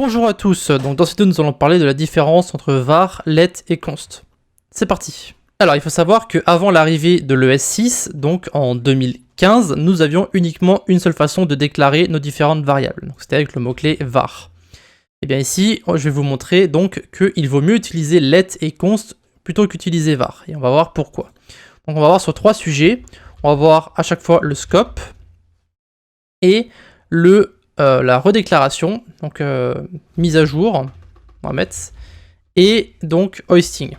Bonjour à tous, donc dans cette vidéo nous allons parler de la différence entre var, let et const. C'est parti. Alors il faut savoir qu'avant l'arrivée de l'ES6, donc en 2015, nous avions uniquement une seule façon de déclarer nos différentes variables. Donc c'était avec le mot-clé var. Et bien ici, je vais vous montrer donc qu'il vaut mieux utiliser let et const plutôt qu'utiliser var. Et on va voir pourquoi. Donc on va voir sur trois sujets. On va voir à chaque fois le scope et la redéclaration, donc mise à jour, on va mettre, et donc hoisting.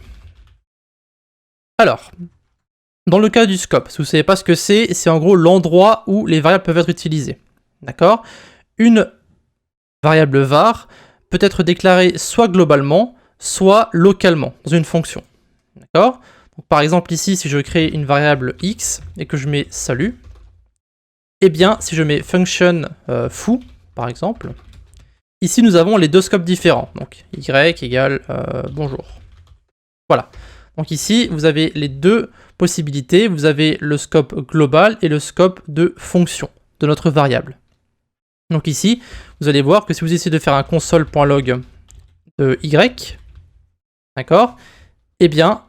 Alors, dans le cas du scope, si vous ne savez pas ce que c'est en gros l'endroit où les variables peuvent être utilisées. D'accord ? Une variable var peut être déclarée soit globalement, soit localement, dans une fonction. D'accord ? Donc, par exemple ici, si je crée une variable x et que je mets salut, eh bien, si je mets function foo, par exemple, ici nous avons les deux scopes différents, donc y égale bonjour. Voilà, donc ici vous avez les deux possibilités, vous avez le scope global et le scope de fonction de notre variable. Donc ici, vous allez voir que si vous essayez de faire un console.log de y, d'accord, eh bien,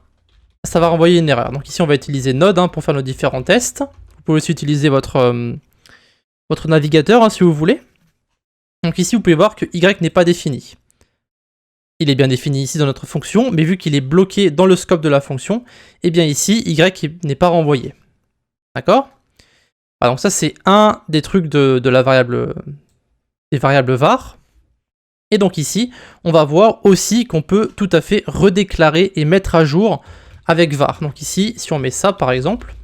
ça va renvoyer une erreur. Donc ici on va utiliser Node pour faire nos différents tests. Vous pouvez aussi utiliser votre navigateur si vous voulez. Donc ici, vous pouvez voir que y n'est pas défini. Il est bien défini ici dans notre fonction, mais vu qu'il est bloqué dans le scope de la fonction, eh bien ici, y n'est pas renvoyé. D'accord ? Donc ça, c'est un des trucs des variables var. Et donc ici, on va voir aussi qu'on peut tout à fait redéclarer et mettre à jour avec var. Donc ici, si on met ça par exemple,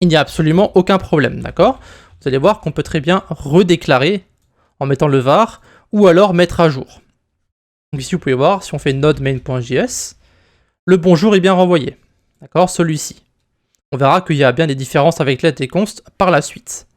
il n'y a absolument aucun problème. D'accord ? Vous allez voir qu'on peut très bien redéclarer en mettant le var, ou alors mettre à jour. Donc ici, vous pouvez voir, si on fait node main.js, le bonjour est bien renvoyé. D'accord, celui-ci. On verra qu'il y a bien des différences avec let et const par la suite.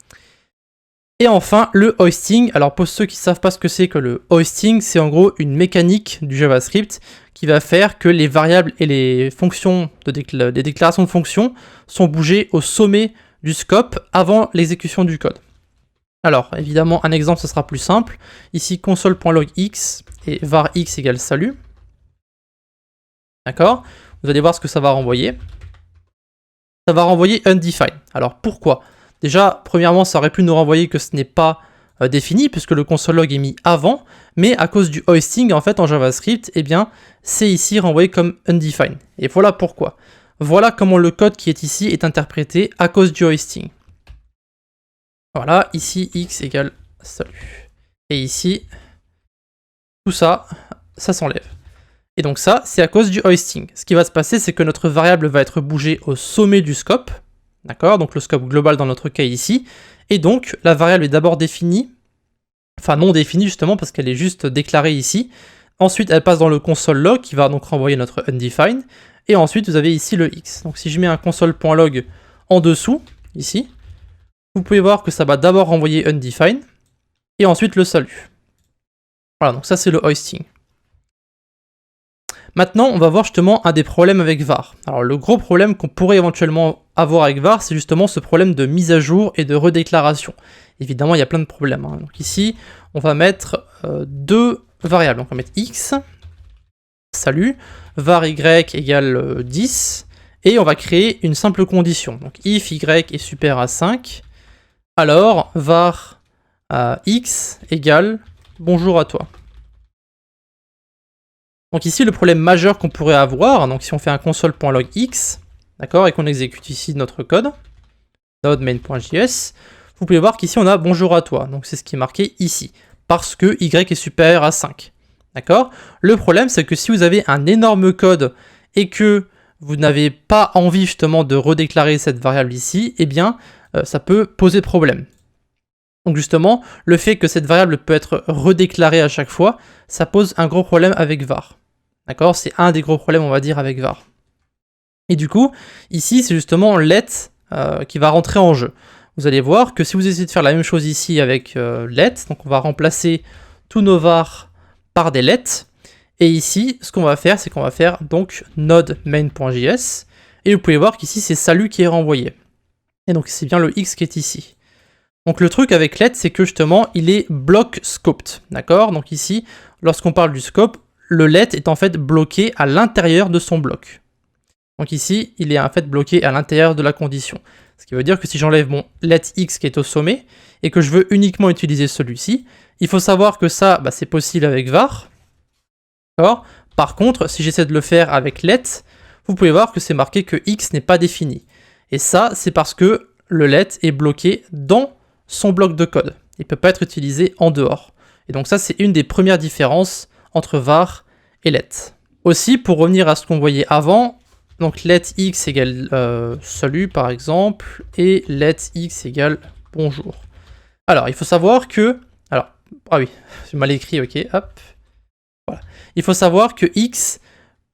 Et enfin, le hoisting. Alors pour ceux qui ne savent pas ce que c'est que le hoisting, c'est en gros une mécanique du JavaScript qui va faire que les variables et les fonctions, des déclarations de fonctions sont bougées au sommet du scope avant l'exécution du code. Alors, évidemment, un exemple, ce sera plus simple. Ici, console.log x et var x égale salut. D'accord ? Vous allez voir ce que ça va renvoyer. Ça va renvoyer undefined. Alors, pourquoi ? Déjà, premièrement, ça aurait pu nous renvoyer que ce n'est pas défini, puisque le console.log est mis avant, mais à cause du hoisting, en fait, en JavaScript, eh bien, c'est ici renvoyé comme undefined. Et voilà pourquoi. Voilà comment le code qui est ici est interprété à cause du hoisting. Voilà, ici, x égale salut. Et ici, tout ça, ça s'enlève. Et donc ça, c'est à cause du hoisting. Ce qui va se passer, c'est que notre variable va être bougée au sommet du scope. D'accord ? Donc le scope global dans notre cas ici. Et donc, la variable est d'abord définie. Enfin, non définie justement, parce qu'elle est juste déclarée ici. Ensuite, elle passe dans le console.log, qui va donc renvoyer notre undefined. Et ensuite, vous avez ici le x. Donc si je mets un console.log en dessous, ici, vous pouvez voir que ça va d'abord renvoyer undefined, et ensuite le salut. Voilà, donc ça c'est le hoisting. Maintenant, on va voir justement un des problèmes avec var. Alors le gros problème qu'on pourrait éventuellement avoir avec var, c'est justement ce problème de mise à jour et de redéclaration. Évidemment, il y a plein de problèmes. Donc ici, on va mettre deux variables. Donc on va mettre x, salut, var y égale 10, et on va créer une simple condition. Donc if y est supérieur à 5, alors var x égale bonjour à toi. Donc ici, le problème majeur qu'on pourrait avoir, donc si on fait un console.log x, d'accord, et qu'on exécute ici notre code, node main.js, vous pouvez voir qu'ici on a bonjour à toi, donc c'est ce qui est marqué ici, parce que y est supérieur à 5, d'accord. Le problème, c'est que si vous avez un énorme code et que vous n'avez pas envie justement de redéclarer cette variable ici, eh bien, ça peut poser problème. Donc justement, le fait que cette variable peut être redéclarée à chaque fois, ça pose un gros problème avec var. D'accord ? C'est un des gros problèmes, on va dire, avec var. Et du coup, ici, c'est justement let qui va rentrer en jeu. Vous allez voir que si vous essayez de faire la même chose ici avec let, donc on va remplacer tous nos var par des let. Et ici, ce qu'on va faire, c'est qu'on va faire donc node main.js. Et vous pouvez voir qu'ici, c'est salut qui est renvoyé. Et donc, c'est bien le x qui est ici. Donc le truc avec let, c'est que justement, il est block scoped, d'accord? Donc ici, lorsqu'on parle du scope, le let est en fait bloqué à l'intérieur de son bloc. Donc ici, il est en fait bloqué à l'intérieur de la condition. Ce qui veut dire que si j'enlève mon let x qui est au sommet, et que je veux uniquement utiliser celui-ci, il faut savoir que ça, c'est possible avec var. D'accord? Par contre, si j'essaie de le faire avec let, vous pouvez voir que c'est marqué que x n'est pas défini. Et ça, c'est parce que le let est bloqué dans son bloc de code. Il ne peut pas être utilisé en dehors. Et donc ça, c'est une des premières différences entre var et let. Aussi, pour revenir à ce qu'on voyait avant, donc let x égale salut par exemple, et let x égale bonjour. Alors, il faut savoir que... Alors, ah oui, j'ai mal écrit, ok, hop. Voilà. Il faut savoir que x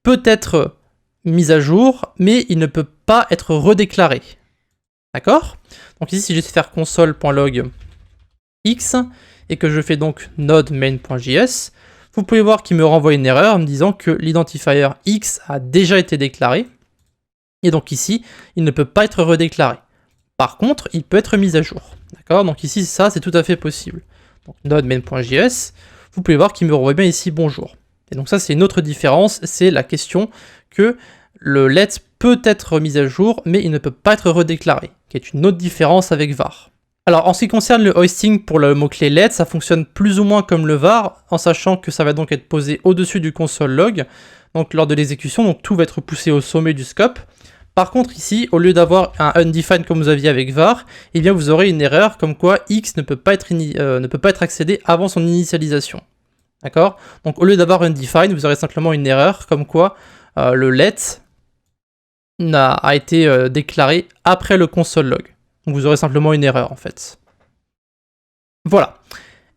peut être mis à jour, mais il ne peut pas être redéclaré. D'accord? Donc ici, si j'essaie de faire console.log x, et que je fais donc node main.js, vous pouvez voir qu'il me renvoie une erreur en me disant que l'identifier x a déjà été déclaré, et donc ici, il ne peut pas être redéclaré. Par contre, il peut être mis à jour. D'accord? Donc ici, ça, c'est tout à fait possible. Donc node main.js, vous pouvez voir qu'il me renvoie bien ici bonjour. Et donc ça, c'est une autre différence, c'est la question que le let peut être mis à jour, mais il ne peut pas être redéclaré, qui est une autre différence avec var. Alors, en ce qui concerne le hoisting pour le mot-clé let, ça fonctionne plus ou moins comme le var, en sachant que ça va donc être posé au-dessus du console log, donc lors de l'exécution, donc tout va être poussé au sommet du scope. Par contre ici, au lieu d'avoir un undefined comme vous aviez avec var, eh bien vous aurez une erreur comme quoi x ne peut pas être accédé avant son initialisation. D'accord? Donc au lieu d'avoir undefined, vous aurez simplement une erreur comme quoi le let a été déclaré après le console log. Donc vous aurez simplement une erreur en fait. Voilà.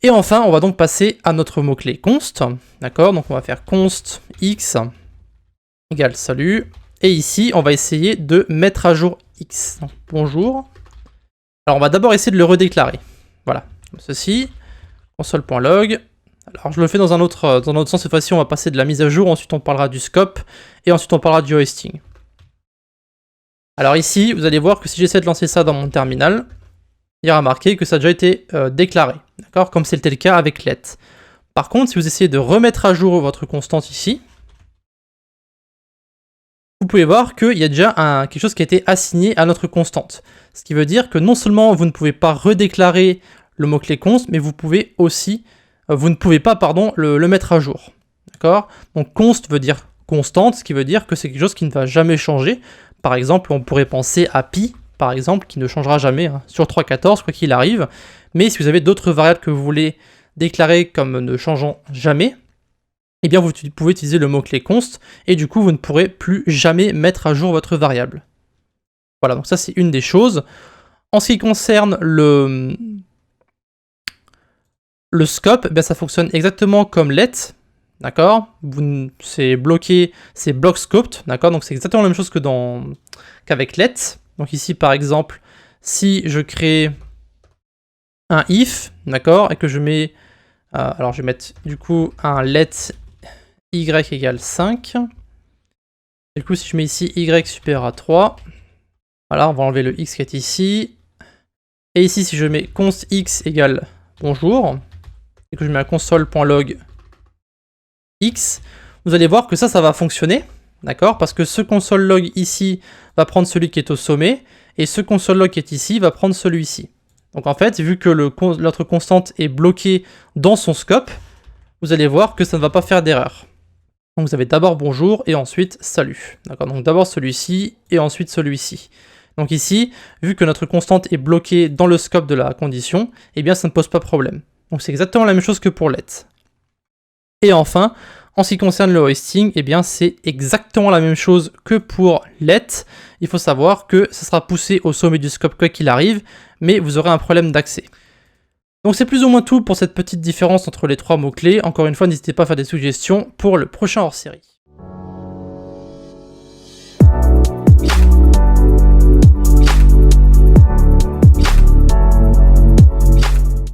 Et enfin, on va donc passer à notre mot-clé const. D'accord? Donc on va faire const x égale salut. Et ici, on va essayer de mettre à jour x. Donc, bonjour. Alors, on va d'abord essayer de le redéclarer. Voilà, comme ceci. Console.log. Alors, je le fais dans un autre sens. Cette fois-ci, on va passer de la mise à jour. Ensuite, on parlera du scope. Et ensuite, on parlera du hoisting. Alors ici, vous allez voir que si j'essaie de lancer ça dans mon terminal, il y aura marqué que ça a déjà été déclaré. D'accord? Comme c'était le cas avec let. Par contre, si vous essayez de remettre à jour votre constante ici, vous pouvez voir qu'il y a déjà quelque chose qui a été assigné à notre constante. Ce qui veut dire que non seulement vous ne pouvez pas redéclarer le mot-clé const, mais vous ne pouvez pas le mettre à jour. D'accord? Donc const veut dire constante, ce qui veut dire que c'est quelque chose qui ne va jamais changer. Par exemple, on pourrait penser à pi, par exemple, qui ne changera jamais sur 3.14, quoi qu'il arrive. Mais si vous avez d'autres variables que vous voulez déclarer comme ne changeant jamais, eh bien vous pouvez utiliser le mot-clé const, et du coup vous ne pourrez plus jamais mettre à jour votre variable. Voilà, donc ça c'est une des choses. En ce qui concerne le scope, ça fonctionne exactement comme let, d'accord? C'est bloqué, c'est block scoped, d'accord? Donc c'est exactement la même chose qu'avec let. Donc ici par exemple, si je crée un if, d'accord, et que je mets, alors je vais mettre du coup un let y égale 5. Du coup, si je mets ici y supérieur à 3, voilà, on va enlever le x qui est ici. Et ici, si je mets const x égale bonjour, et que je mets un console.log x, vous allez voir que ça va fonctionner, d'accord? Parce que ce console log ici va prendre celui qui est au sommet, et ce console log qui est ici va prendre celui-ci. Donc en fait, vu que notre constante est bloquée dans son scope, vous allez voir que ça ne va pas faire d'erreur. Donc vous avez d'abord bonjour et ensuite salut. D'accord, donc d'abord celui-ci et ensuite celui-ci. Donc ici, vu que notre constante est bloquée dans le scope de la condition, eh bien ça ne pose pas problème. Donc c'est exactement la même chose que pour let. Et enfin, en ce qui concerne le hoisting, eh bien c'est exactement la même chose que pour let. Il faut savoir que ça sera poussé au sommet du scope quoi qu'il arrive, mais vous aurez un problème d'accès. Donc c'est plus ou moins tout pour cette petite différence entre les trois mots-clés. Encore une fois, n'hésitez pas à faire des suggestions pour le prochain hors-série.